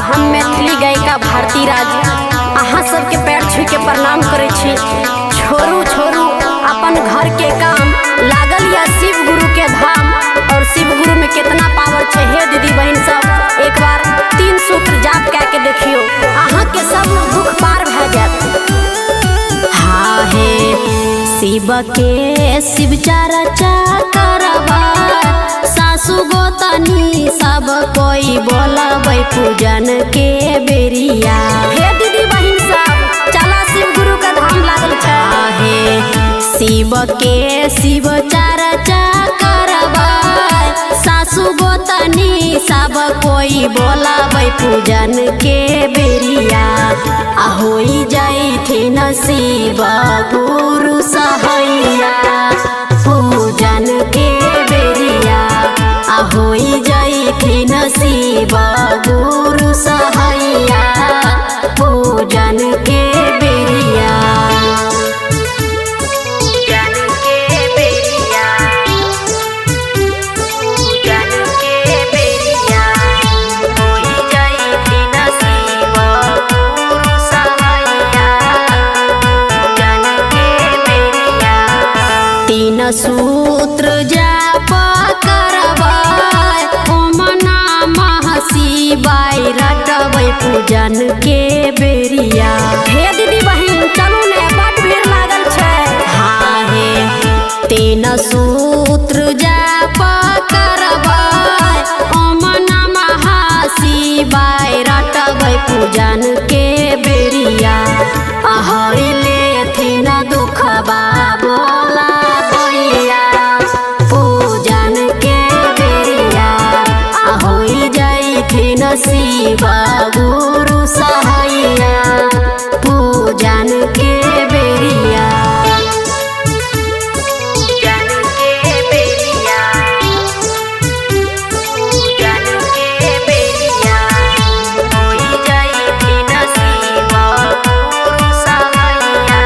हम मैथिली गायिका भारती राज अहाँ सबके पैर छू के प्रणाम करे छी। छोरू छोरू अपन घर के काम लागल या शिव गुरु के धाम, और शिव गुरु में कितना पावर छे हे दीदी बहन सब। एक बार 3 सूत्र जाप कह के देखियो, अहाँ के सब दुख पार भ जात। हाँ हे शिव के शिव चर्चा करबा, सासु गोतनी सब कोई बोलबै पूजन के बेरिया। हे दीदी बहन सब चला शिव गुरु का धाम लागल छै। हे शिव के शिव चर्चा करबै, सासु गोतनी सब कोई बोलबै पूजन के बेरिया। होई जैथिन शिव गुरु सहैया पूजन के बेरिया। होई जैथिन शिव गुरु सहैया पूजन के बेरिया। पूजन के बेरिया, पूजन के बेरिया। होई जैथिन शिव गुरु सहैया पूजन के बेरिया। 3 सूत्र जाप शिवाय रटबै पूजन के बेरिया। हे दीदी बहन चलू ने बड़ भीड़ लागल छै। हाँ हे 3 सूत्र जाप करबै, ओम नमः शिवाय रटबै पूजन के बेरिया। हरि लेथिन दुखबा बोला दैया पूजन के बेरिया। होई जैथिन शिव गुरु सहैया पूजन के बेरिया। पूजन के बेरिया, पूजन के बेरिया। होई जैथिन शिव गुरु सहैया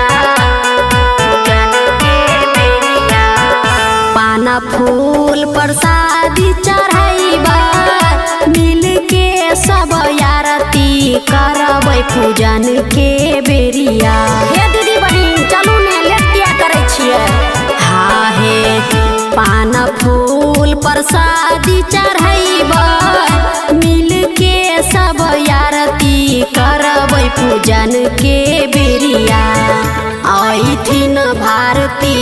पूजन के बेरिया। पाना फूल प्रसादी चढ़ैबा, मिल के सब आरती करबै पूजन के बेरिया। हे दीदी बहन चलू ने लेटिया करे छियै। हाँ हे पान फूल प्रसादी चढ़ैबै, मिल के सब आरती करबै पूजन के बेरिया। ऐथिन भारती